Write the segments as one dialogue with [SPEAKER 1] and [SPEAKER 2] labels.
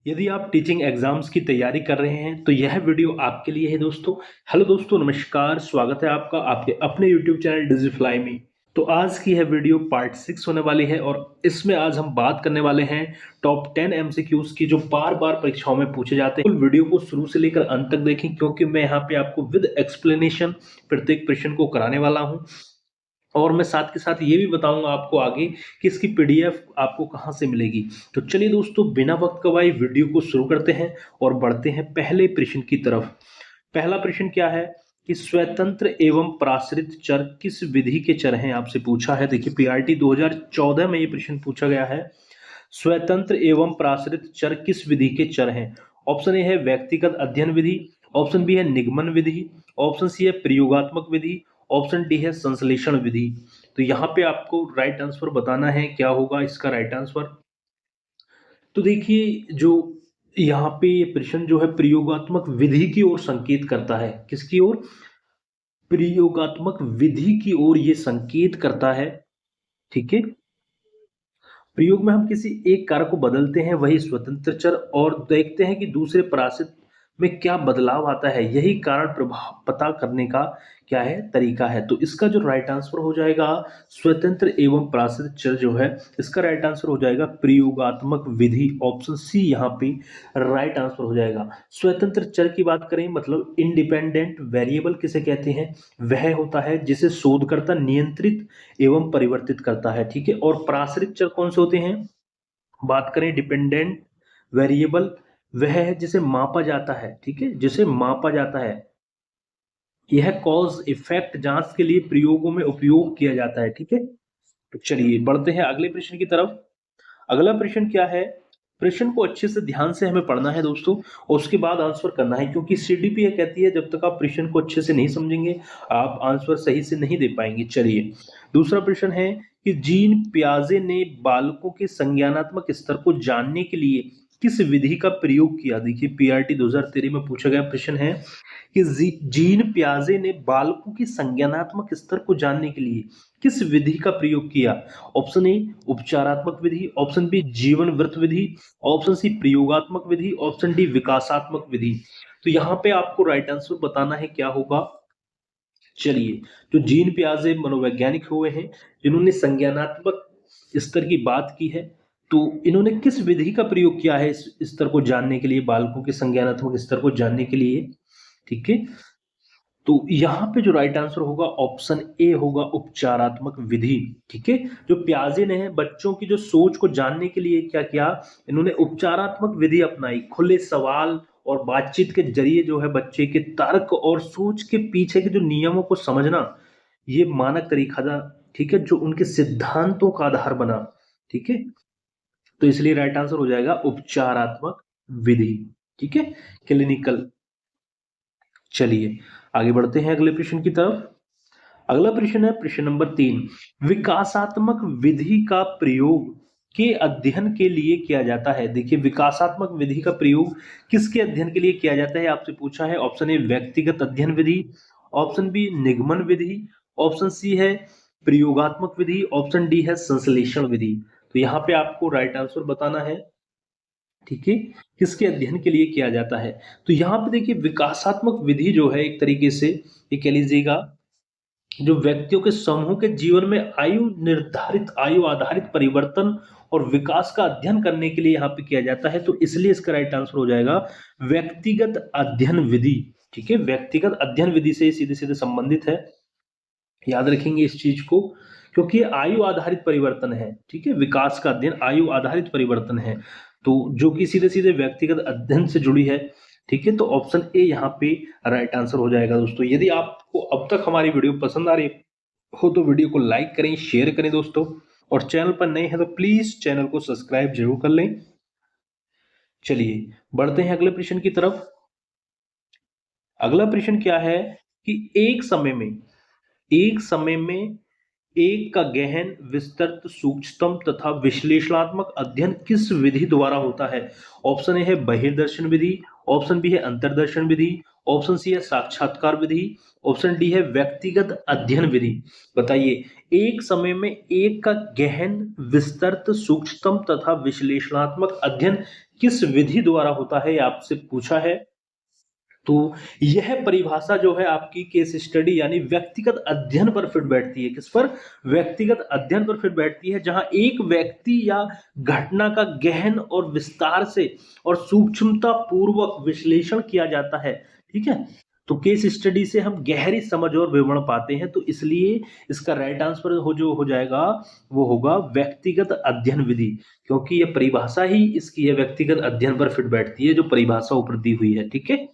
[SPEAKER 1] यदि आप teaching exams की तैयारी कर रहे हैं तो यह वीडियो आपके लिए है दोस्तों। हेलो दोस्तों, नमस्कार, स्वागत है आपका आपके अपने यूट्यूब चैनल डिजिफ्लाई में। तो आज की यह वीडियो पार्ट 6 होने वाली है और इसमें आज हम बात करने वाले हैं टॉप 10 एमसीक्यूज की जो बार बार परीक्षाओं में पूछे जाते हैं। वीडियो को शुरू से लेकर अंत तक देखें क्योंकि मैं यहाँ पे आपको विद एक्सप्लेनेशन प्रत्येक प्रश्न को कराने वाला हूँ और मैं साथ के साथ ये भी बताऊंगा आपको आगे कि इसकी पीडीएफ आपको कहां से मिलेगी। तो चलिए दोस्तों, बिना वक्त गवाए वीडियो को शुरू करते हैं और बढ़ते हैं पहले प्रश्न की तरफ। पहला प्रश्न क्या है कि स्वतंत्र एवं प्राश्रित चर किस विधि के चर हैं, आपसे पूछा है। देखिए पीआरटी 2014 में ये प्रश्न पूछा गया है। स्वतंत्र एवं प्राश्रित चर किस विधि के चर हैं? ऑप्शन ए है व्यक्तिगत अध्ययन विधि, ऑप्शन बी है निगमन विधि, ऑप्शन सी है प्रयोगात्मक विधि, ऑप्शन डी है संश्लेषण विधि। तो यहाँ पे आपको राइट आंसर बताना है, क्या होगा इसका राइट आंसर। तो देखिए जो यहाँ पे ये प्रश्न जो है प्रयोगात्मक विधि की ओर संकेत करता है। किसकी ओर? प्रयोगात्मक विधि की ओर ये संकेत करता है। ठीक है, प्रयोग में हम किसी एक कारक को बदलते हैं, वही स्वतंत्र चर, और देखते हैं कि दूसरे परासित में क्या बदलाव आता है। यही कारण प्रभाव पता करने का क्या है तरीका है। तो इसका जो राइट आंसर हो जाएगा स्वतंत्र एवं परासित चर जो है, इसका राइट आंसर हो जाएगा प्रयोगात्मक विधि। ऑप्शन सी यहाँ पे राइट आंसर हो जाएगा। स्वतंत्र चर की बात करें मतलब इंडिपेंडेंट वेरिएबल किसे कहते हैं? वह होता है जिसे शोधकर्ता नियंत्रित एवं परिवर्तित करता है। ठीक है, और पराश्रित चर कौन से होते हैं? बात करें डिपेंडेंट वेरिएबल, वह है जिसे मापा जाता है। ठीक है, जिसे मापा जाता है। यह कॉज इफेक्ट जांच के लिए प्रयोगों में उपयोग किया जाता है। ठीक है, तो चलिए बढ़ते हैं अगले प्रश्न की तरफ। अगला प्रश्न क्या है? प्रश्न को अच्छे से ध्यान से हमें पढ़ना है दोस्तों और उसके बाद आंसर करना है, क्योंकि सीडीपी यह कहती है जब तक आप प्रश्न को अच्छे से नहीं समझेंगे आप आंसर सही से नहीं दे पाएंगे। चलिए दूसरा प्रश्न है कि जीन पियाजे ने बालकों के संज्ञानात्मक स्तर को जानने के लिए किस विधि का प्रयोग किया? देखिए पीआरटी 2013 में पूछा गया प्रश्न है कि जीन पियाजे ने बालकों की संज्ञानात्मक स्तर को जानने के लिए किस विधि का प्रयोग किया? ऑप्शन ए उपचारात्मक विधि, ऑप्शन बी जीवन वृत्त विधि, ऑप्शन सी प्रयोगात्मक विधि, ऑप्शन डी विकासात्मक विधि। तो यहाँ पे आपको राइट आंसर बताना है, क्या होगा। चलिए, जो जीन पियाजे मनोवैज्ञानिक हुए हैं जिन्होंने संज्ञानात्मक स्तर की बात की है, तो इन्होंने किस विधि का प्रयोग किया है इस स्तर को जानने के लिए, बालकों के संज्ञानात्मक स्तर को जानने के लिए। ठीक है, तो यहाँ पे जो राइट आंसर होगा ऑप्शन ए होगा उपचारात्मक विधि। ठीक है, जो प्याजे ने बच्चों की जो सोच को जानने के लिए क्या किया, इन्होंने उपचारात्मक विधि अपनाई। खुले सवाल और बातचीत के जरिए जो है बच्चे के तर्क और सोच के पीछे के जो नियमों को समझना, ये मानक तरीका था। ठीक है, जो उनके सिद्धांतों का आधार बना। ठीक है, तो इसलिए राइट आंसर हो जाएगा उपचारात्मक विधि। ठीक है, क्लिनिकल। चलिए आगे बढ़ते हैं अगले प्रश्न की तरफ। अगला प्रश्न है प्रश्न नंबर 3। विकासात्मक विधि का प्रयोग के अध्ययन के लिए किया जाता है। देखिए विकासात्मक विधि का प्रयोग किसके अध्ययन के लिए किया जाता है, आपसे पूछा है। ऑप्शन ए व्यक्तिगत अध्ययन विधि, ऑप्शन बी निगमन विधि, ऑप्शन सी है प्रयोगात्मक विधि, ऑप्शन डी है संश्लेषण विधि। तो यहाँ पे आपको राइट आंसर बताना है। ठीक है, किसके अध्ययन के लिए किया जाता है। तो यहाँ पे देखिए विकासात्मक विधि जो है एक तरीके से ये कह लीजिएगा जो व्यक्तियों के समूह के जीवन में आयु आधारित परिवर्तन और विकास का अध्ययन करने के लिए यहाँ पे किया जाता है। तो इसलिए इसका राइट आंसर हो जाएगा व्यक्तिगत अध्ययन विधि। ठीक है, व्यक्तिगत अध्ययन विधि से सीधे सीधे संबंधित है, याद रखेंगे इस चीज को, क्योंकि ये आयु आधारित परिवर्तन है। ठीक है, विकास का अध्ययन आयु आधारित परिवर्तन है, तो जो कि सीधे सीधे व्यक्तिगत अध्ययन से जुड़ी है। ठीक है, तो ऑप्शन ए यहाँ पे राइट आंसर हो जाएगा दोस्तों। यदि आपको अब तक हमारी वीडियो पसंद आ रही हो तो वीडियो को लाइक करें, शेयर करें दोस्तों, और चैनल पर नए हैं तो प्लीज चैनल को सब्सक्राइब जरूर कर लें। चलिए बढ़ते हैं अगले प्रश्न की तरफ। अगला प्रश्न क्या है कि एक समय में एक का गहन विस्तृत सूक्ष्मतम तथा विश्लेषणात्मक अध्ययन किस विधि द्वारा होता है? ऑप्शन ए है बहिर्दर्शन विधि, ऑप्शन बी है अंतर्दर्शन विधि, ऑप्शन सी है साक्षात्कार विधि, ऑप्शन डी है व्यक्तिगत अध्ययन विधि। बताइए, एक समय में एक का गहन विस्तृत सूक्ष्मतम तथा विश्लेषणात्मक अध्ययन किस विधि द्वारा होता है, ये आपसे पूछा है। तो यह परिभाषा जो है आपकी केस स्टडी यानी व्यक्तिगत अध्ययन पर फिट बैठती है। किस पर? व्यक्तिगत अध्ययन पर फिट बैठती है, जहां एक व्यक्ति या घटना का गहन और विस्तार से और सूक्ष्मता पूर्वक विश्लेषण किया जाता है। ठीक है, तो केस स्टडी से हम गहरी समझ और विवरण पाते हैं, तो इसलिए इसका राइट आंसर जो हो जाएगा वो होगा व्यक्तिगत अध्ययन विधि, क्योंकि यह परिभाषा ही इसकी है, व्यक्तिगत अध्ययन पर फिट बैठती है जो परिभाषा ऊपर दी हुई है। ठीक है,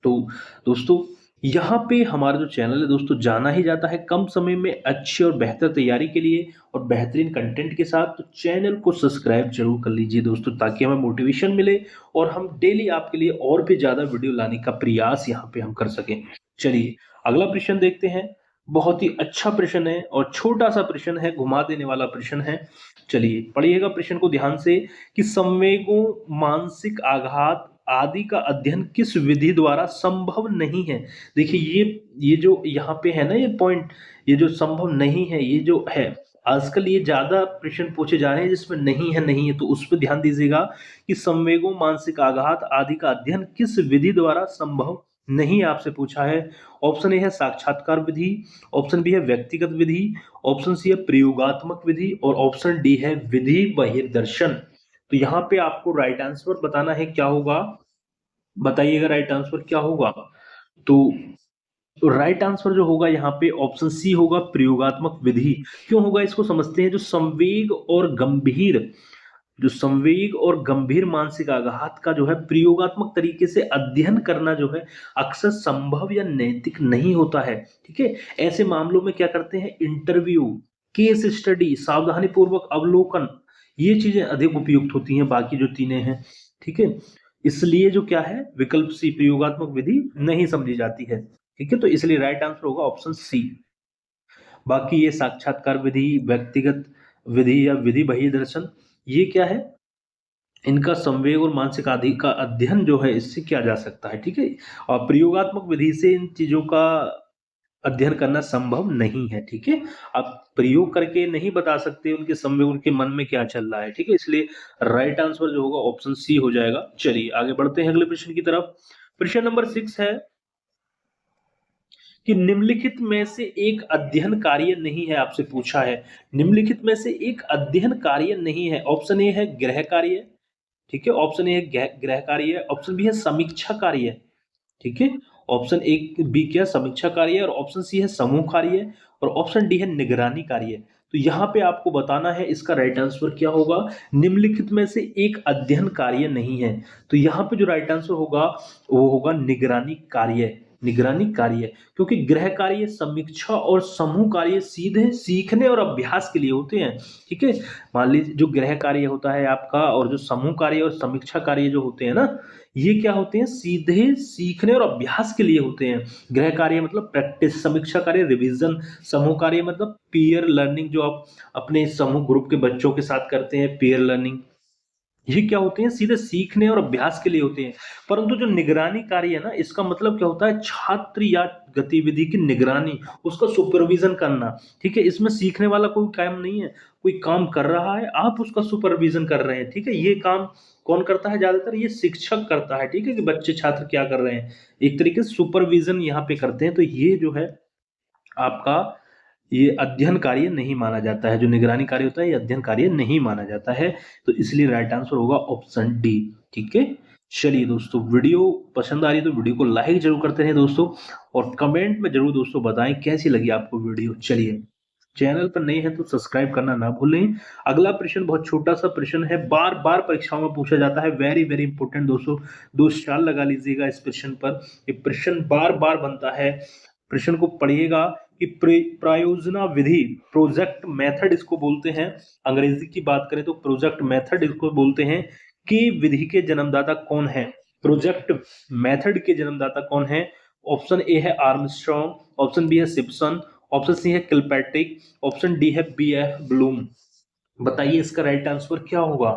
[SPEAKER 1] तो दोस्तों यहाँ पे हमारा जो चैनल है दोस्तों जाना ही जाता है कम समय में अच्छी और बेहतर तैयारी के लिए और बेहतरीन कंटेंट के साथ। तो चैनल को सब्सक्राइब जरूर कर लीजिए दोस्तों, ताकि हमें मोटिवेशन मिले और हम डेली आपके लिए और भी ज्यादा वीडियो लाने का प्रयास यहाँ पे हम कर सकें। चलिए अगला प्रश्न देखते हैं। बहुत ही अच्छा प्रश्न है और छोटा सा प्रश्न है, घुमा देने वाला प्रश्न है। चलिए पढ़िएगा प्रश्न को ध्यान से कि संवेगों, मानसिक आघात आदि का अध्ययन किस विधि द्वारा संभव नहीं है। देखिए ये जो यहाँ पे है ना, ये पॉइंट, ये जो संभव नहीं है, ये जो है आजकल ये ज्यादा प्रश्न पूछे जा रहे हैं जिसमें नहीं है नहीं है, तो उस पर ध्यान दीजिएगा कि संवेगों, मानसिक आघात आदि का अध्ययन किस विधि द्वारा संभव नहीं, आपसे पूछा है। ऑप्शन ए है साक्षात्कार विधि, ऑप्शन बी है व्यक्तिगत विधि, ऑप्शन सी है प्रयोगात्मक विधि और ऑप्शन डी है विधि बहिर्दर्शन। तो यहाँ पे आपको राइट आंसर बताना है, क्या होगा बताइएगा राइट आंसर क्या होगा। तो राइट आंसर जो होगा यहाँ पे ऑप्शन सी होगा, प्रयोगात्मक विधि। क्यों होगा इसको समझते हैं। जो संवेग और गंभीर मानसिक आघात का जो है प्रयोगात्मक तरीके से अध्ययन करना जो है अक्सर संभव या नैतिक नहीं होता है। ठीक है, ऐसे मामलों में क्या करते हैं, इंटरव्यू, केस स्टडी, सावधानी पूर्वक अवलोकन, ये चीजें अधिक उपयुक्त होती हैं, बाकी जो तीनों हैं। ठीक है, इसलिए जो क्या है विकल्प सी प्रयोगात्मक विधि नहीं समझी जाती है। ठीक है, तो इसलिए राइट आंसर होगा ऑप्शन सी। बाकी ये साक्षात्कार विधि, व्यक्तिगत विधि या विधि बहिर्दर्शन, ये क्या है, इनका संवेग और मानसिक आदि का अध्ययन जो है इससे किया जा सकता है। ठीक है, और प्रयोगात्मक विधि से इन चीजों का अध्ययन करना संभव नहीं है। ठीक है, आप प्रयोग करके नहीं बता सकते उनके संवेग, उनके मन में क्या चल रहा है। ठीक है, इसलिए राइट आंसर जो होगा ऑप्शन सी हो जाएगा। चलिए आगे बढ़ते हैं अगले प्रश्न की तरफ। प्रश्न नंबर 6 है कि निम्नलिखित में से एक अध्ययन कार्य नहीं है, आपसे पूछा है। निम्नलिखित में से एक अध्ययन कार्य नहीं है। ऑप्शन ए है गृह कार्य, ठीक है, ऑप्शन ए है गृह कार्य, ऑप्शन बी है समीक्षा कार्य, ठीक है, ऑप्शन ए बी क्या समीक्षा कार्य और ऑप्शन सी है समूह कार्य और ऑप्शन डी है निगरानी कार्य। तो यहाँ पे आपको बताना है इसका राइट आंसर क्या होगा। निम्नलिखित में से एक अध्ययन कार्य नहीं है, तो यहाँ पे जो राइट आंसर होगा वो होगा निगरानी कार्य। निगरानी कार्य, क्योंकि गृह कार्य, समीक्षा और समूह कार्य सीधे सीखने और अभ्यास के लिए होते हैं। ठीक है, मान लीजिए जो गृह कार्य होता है आपका और जो समूह कार्य और समीक्षा कार्य जो होते हैं ना, ये क्या होते हैं, सीधे सीखने और अभ्यास के लिए होते हैं। गृह कार्य मतलब प्रैक्टिस, समीक्षा कार्य रिवीजन, समूह कार्य मतलब पीयर लर्निंग, जो आप अपने समूह ग्रुप के बच्चों के साथ करते हैं पीयर लर्निंग, ये क्या होते हैं, सीधे सीखने और अभ्यास के लिए होते हैं। परंतु जो निगरानी कार्य है ना, इसका मतलब क्या होता है, छात्र या गतिविधि की निगरानी, उसका सुपरविजन करना। ठीक है, इसमें सीखने वाला कोई काम नहीं है, कोई काम कर रहा है आप उसका सुपरविजन कर रहे हैं। ठीक है, ये काम कौन करता है, ज्यादातर ये शिक्षक करता है। ठीक है, कि बच्चे छात्र क्या कर रहे हैं, एक तरीके से सुपरविजन यहाँ पे करते हैं। तो ये जो है आपका ये अध्ययन कार्य नहीं माना जाता है, जो निगरानी कार्य होता है ये अध्ययन कार्य नहीं माना जाता है। तो इसलिए राइट आंसर होगा ऑप्शन डी। ठीक है, चलिए दोस्तों वीडियो पसंद आ रही है तो वीडियो को लाइक जरूर करते हैं दोस्तों, और कमेंट में जरूर दोस्तों बताएं कैसी लगी आपको वीडियो। चलिए चैनल पर नए हैं तो सब्सक्राइब करना ना भूलें। अगला प्रश्न बहुत छोटा सा प्रश्न है, बार बार परीक्षाओं में पूछा जाता है, वेरी वेरी इंपॉर्टेंट दोस्तों, 2 साल लगा लीजिएगा इस प्रश्न पर, ये प्रश्न बार बार बनता है। प्रश्न को पढ़िएगा कि प्रायोजना विधि, प्रोजेक्ट मेथड इसको बोलते हैं, अंग्रेजी की बात करें तो प्रोजेक्ट मेथड इसको बोलते हैं, कि विधि के जन्मदाता कौन है, प्रोजेक्ट मेथड के जन्मदाता कौन है। ऑप्शन ए है आर्मस्ट्रॉन्ग, ऑप्शन बी है सिप्सन, ऑप्शन सी है किलपैट्रिक, ऑप्शन डी है बी एफ ब्लूम। बताइए इसका राइट आंसर क्या होगा,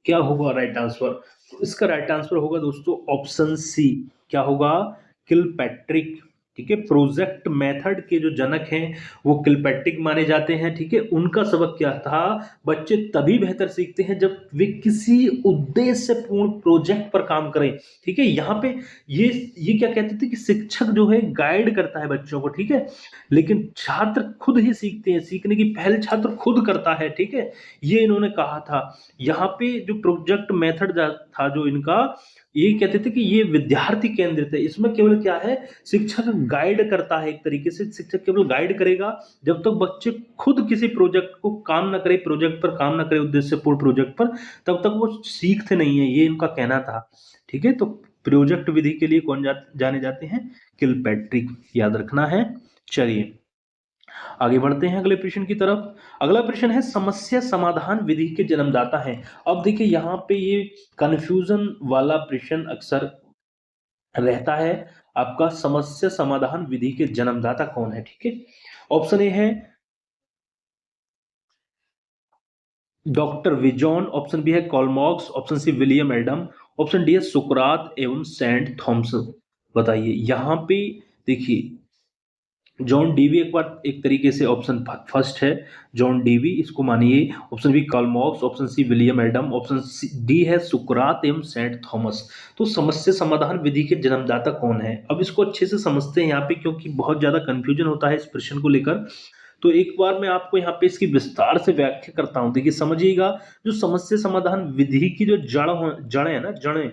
[SPEAKER 1] क्या होगा राइट आंसर। तो इसका राइट आंसर होगा दोस्तों ऑप्शन सी, क्या होगा, किलपैट्रिक। ठीक है। प्रोजेक्ट मेथड के जो जनक हैं वो किलपैट्रिक माने जाते हैं, ठीक है। उनका सबक क्या था, बच्चे तभी बेहतर सीखते हैं जब वे किसी उद्देश्यपूर्ण प्रोजेक्ट पर काम करें, ठीक है। यहाँ पे ये क्या कहते थे कि शिक्षक जो है गाइड करता है बच्चों को, ठीक है, लेकिन छात्र खुद ही सीखते हैं, सीखने की पहल छात्र खुद करता है, ठीक है। ये इन्होंने कहा था। यहाँ पे जो प्रोजेक्ट मेथड था जो इनका, ये कहते थे कि ये विद्यार्थी केंद्रित है, इसमें केवल क्या है, शिक्षक गाइड करता है, एक तरीके से शिक्षक केवल गाइड करेगा। जब तक बच्चे खुद किसी प्रोजेक्ट को काम ना करे, प्रोजेक्ट पर काम ना करे, उद्देश्यपूर्ण प्रोजेक्ट पर, तब तक वो सीखते नहीं है, ये इनका कहना था, ठीक है। तो प्रोजेक्ट विधि के लिए कौन जाने जाते हैं, किलपैट्रिक, याद रखना है। चलिए आगे बढ़ते हैं अगले प्रश्न की तरफ। अगला प्रश्न है समस्या समाधान विधि के जन्मदाता हैं। अब देखिए यहाँ पे ये कंफ्यूजन वाला प्रश्न अक्सर रहता है आपका, समस्या समाधान विधि के जन्मदाता कौन है, ठीक है। ऑप्शन ए है डॉक्टर विजॉन, ऑप्शन बी है कॉलमॉक्स, option C William Adam, option D है सुकरात एवं सेंट थॉमसन। बताइए यहाँ पे, देखिए जॉन डीवी एक बार एक तरीके से ऑप्शन फर्स्ट है, जॉन डीवी, इसको मानिए। Option B Karl Marx, option C William Adam, option D है सुकरात एवं सेंट थॉमस। तो समस्या समाधान विधि के जन्मदाता कौन है, अब इसको अच्छे से समझते हैं यहाँ पे, क्योंकि बहुत ज्यादा कंफ्यूजन होता है इस प्रश्न को लेकर। तो एक बार मैं आपको यहाँ पे इसकी विस्तार से व्याख्या करता हूँ, देखिए समझिएगा। जो समस्या समाधान विधि की जो जड़ है ना, जड़ें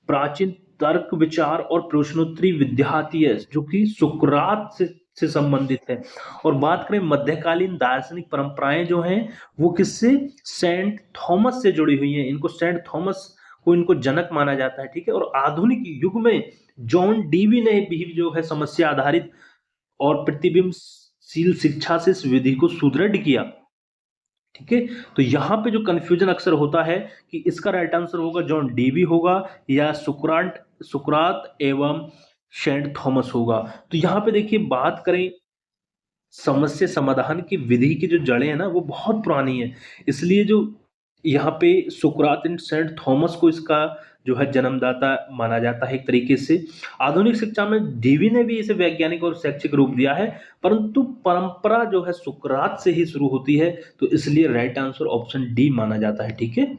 [SPEAKER 1] प्राचीन तर्क विचार और प्रश्नोत्तरी विद्यार्थी है, जो कि सुकरात से संबंधित है। और बात करें मध्यकालीन दार्शनिक परंपराएं जो हैं, वो किससे, सेंट थॉमस से जुड़ी हुई हैं। इनको सेंट थॉमस को इनको जनक माना जाता है, ठीक है। और आधुनिक युग में जॉन डीवी ने भी जो है समस्या आधारित और प्रतिबिंबशील शिक्षा से इस विधि को सुदृढ़ किया, ठीक है। तो यहाँ पे जो कंफ्यूजन अक्सर होता है कि इसका राइट आंसर होगा जॉन डीवी होगा या सुकरात एवं सेंट थॉमस होगा। तो यहाँ पे देखिए बात करें समस्या समाधान की विधि की जो जड़ें हैं ना, वो बहुत पुरानी है, इसलिए जो यहाँ पे सुकरात एंड सेंट थॉमस को इसका जो है जन्मदाता माना जाता है एक तरीके से। आधुनिक शिक्षा में डीवी ने भी इसे वैज्ञानिक और शैक्षिक रूप दिया है, परंतु परंपरा जो है सुकरात से ही शुरू होती है, तो इसलिए राइट आंसर ऑप्शन डी माना जाता है, ठीक है।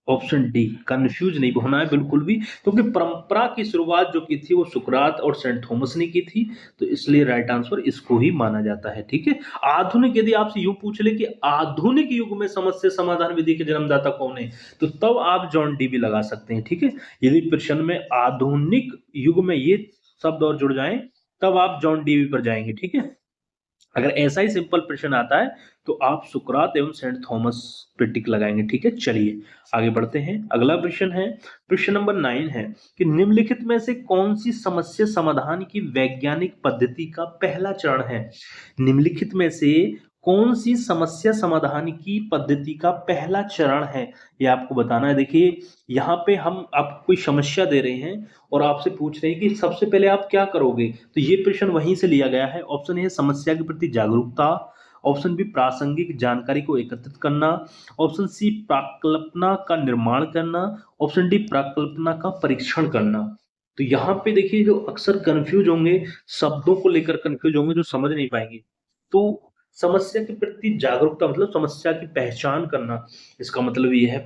[SPEAKER 1] ऑप्शन डी, कंफ्यूज नहीं होना है बिल्कुल भी, क्योंकि परंपरा की शुरुआत जो की थी वो सुकरात और सेंट थॉमस ने की थी, तो इसलिए राइट आंसर इसको ही माना जाता है, ठीक है। आधुनिक, यदि आपसे यूं पूछ ले कि आधुनिक युग में समस्या समाधान विधि के जन्मदाता कौन है, तो तब आप जॉन डीवी लगा सकते हैं, ठीक है। यदि प्रश्न में आधुनिक युग में ये शब्द और जुड़ जाए, तब आप जॉन डीवी पर जाएंगे, ठीक है। अगर ऐसा ही सिंपल प्रश्न आता है तो आप सुकरात एवं सेंट थॉमस पे टिक लगाएंगे, ठीक है। चलिए आगे बढ़ते हैं। अगला प्रश्न है, प्रश्न नंबर 9 है कि निम्नलिखित में से कौन सी समस्या समाधान की वैज्ञानिक पद्धति का पहला चरण है। निम्नलिखित में से कौन सी समस्या समाधान की पद्धति का पहला चरण है, ये आपको बताना है। देखिए यहाँ पे हम आपको कोई समस्या दे रहे हैं और आपसे पूछ रहे हैं कि सबसे पहले आप क्या करोगे, तो ये प्रश्न वहीं से लिया गया है। ऑप्शन ए समस्या के प्रति जागरूकता, ऑप्शन बी प्रासंगिक जानकारी को एकत्रित करना, ऑप्शन सी प्राकल्पना का निर्माण करना, ऑप्शन डी प्राकल्पना का परीक्षण करना। तो यहाँ पे देखिए जो अक्सर कंफ्यूज होंगे, शब्दों को लेकर कंफ्यूज होंगे, जो समझ नहीं पाएंगे। तो समस्या के प्रति जागरूकता मतलब समस्या की पहचान करना, इसका मतलब ये है।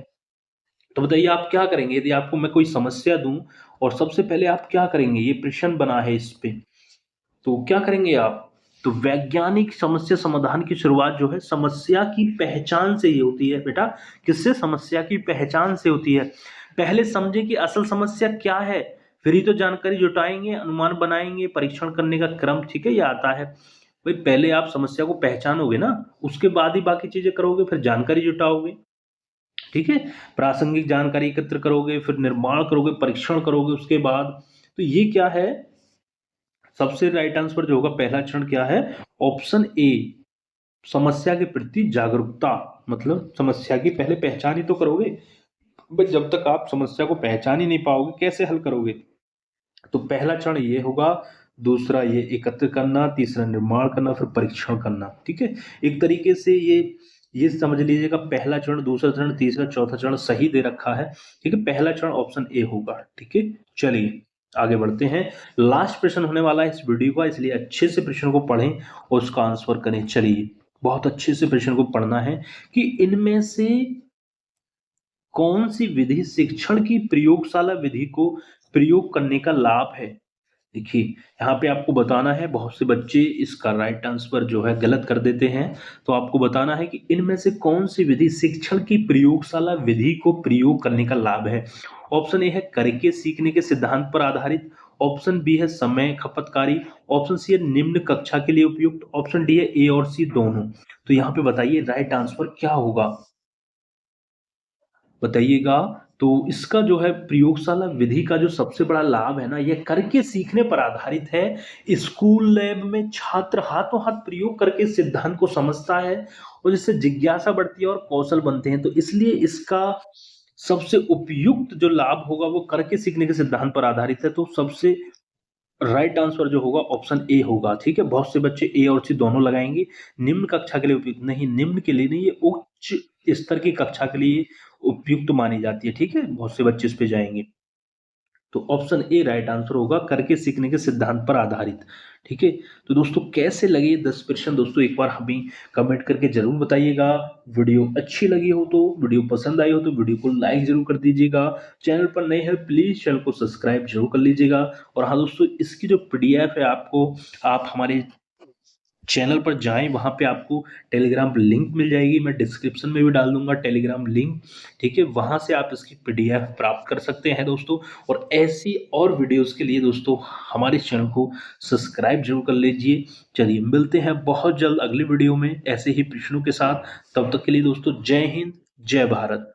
[SPEAKER 1] तो बताइए आप क्या करेंगे यदि आपको मैं कोई समस्या दूं और सबसे पहले आप क्या करेंगे, ये प्रश्न बना है इस पे, तो क्या करेंगे आप। तो वैज्ञानिक समस्या समाधान की शुरुआत जो है समस्या की पहचान से ही होती है बेटा। किससे, समस्या की पहचान से होती है। पहले समझे कि असल समस्या क्या है, फिर ही तो जानकारी जुटाएंगे, अनुमान बनाएंगे, परीक्षण करने का क्रम, ठीक है, ये आता है। भाई पहले आप समस्या को पहचानोगे ना, उसके बाद ही बाकी चीजें करोगे, फिर जानकारी जुटाओगे, ठीक है। प्रासंगिक जानकारी एकत्र करोगे, फिर निर्माण करोगे, परीक्षण करोगे उसके बाद। तो ये क्या है, सबसे राइट आंसर जो होगा पहला चरण क्या है, ऑप्शन ए, समस्या के प्रति जागरूकता। मतलब समस्या की पहले पहचान ही तो करोगे, बट जब तक आप समस्या को पहचान ही नहीं पाओगे कैसे हल करोगे। तो पहला चरण ये होगा, दूसरा ये एकत्र करना, तीसरा निर्माण करना, फिर परीक्षण करना, ठीक है। एक तरीके से ये समझ लीजिएगा पहला चरण, दूसरा चरण, तीसरा, चौथा चरण सही दे रखा है, ठीक है। पहला चरण ऑप्शन ए होगा, ठीक है। चलिए आगे बढ़ते हैं। लास्ट प्रश्न होने वाला है इस वीडियो का, इसलिए अच्छे से प्रश्न को पढ़ें और उसका आंसर करें। चलिए, बहुत अच्छे से प्रश्न को पढ़ना है कि इनमें से कौन सी विधि शिक्षण की प्रयोगशाला विधि को प्रयोग करने का लाभ है। देखिए, यहाँ पे आपको बताना है, बहुत से बच्चे इसका राइट आंसर जो है गलत कर देते हैं। तो आपको बताना है कि इनमें से कौन सी विधि शिक्षण की प्रयोगशाला विधि को प्रयोग करने का लाभ है। ऑप्शन ए है करके सीखने के सिद्धांत पर आधारित, ऑप्शन बी है समय खपतकारी, ऑप्शन सी है निम्न कक्षा के लिए उपयुक्त, ऑप्शन डी है ए और सी दोनों। तो यहाँ पे बताइए राइट आंसर क्या होगा, बताइएगा। तो इसका जो है प्रयोगशाला विधि का जो सबसे बड़ा लाभ है ना, यह करके सीखने पर आधारित है। स्कूल लैब में छात्र हाथों हाथ प्रयोग करके सिद्धांत को समझता है और जिससे जिज्ञासा बढ़ती है और कौशल बनते हैं। तो इसलिए इसका सबसे उपयुक्त जो लाभ होगा वो करके सीखने के सिद्धांत पर आधारित है। तो सबसे राइट आंसर जो होगा ऑप्शन ए होगा। ठीक है, बहुत से बच्चे ए और सी दोनों लगाएंगे। निम्न कक्षा के लिए उपयुक्त नहीं, निम्न के लिए नहीं, ये उच्च स्तर की कक्षा के लिए उपयुक्त मानी जाती है। ठीक है, बहुत से बच्चे इस पे जाएंगे। तो ऑप्शन ए राइट आंसर होगा, करके सीखने के सिद्धांत पर आधारित। ठीक है, तो दोस्तों कैसे लगे 10 प्रश्न, दोस्तों एक बार हमें कमेंट करके जरूर बताइएगा। वीडियो अच्छी लगी हो तो, वीडियो पसंद आई हो तो वीडियो को लाइक जरूर कर दीजिएगा। चैनल पर नए हैं प्लीज चैनल को सब्सक्राइब जरूर कर लीजिएगा। और हाँ दोस्तों, इसकी जो पीडीएफ है आपको, आप हमारे चैनल पर जाएं, वहां पे आपको टेलीग्राम लिंक मिल जाएगी, मैं डिस्क्रिप्शन में भी डाल दूंगा टेलीग्राम लिंक। ठीक है, वहां से आप इसकी पीडीएफ प्राप्त कर सकते हैं दोस्तों। और ऐसी और वीडियोस के लिए दोस्तों हमारे चैनल को सब्सक्राइब जरूर कर लीजिए। चलिए, मिलते हैं बहुत जल्द अगली वीडियो में ऐसे ही प्रश्नों के साथ। तब तक के लिए दोस्तों जय हिंद, जय भारत।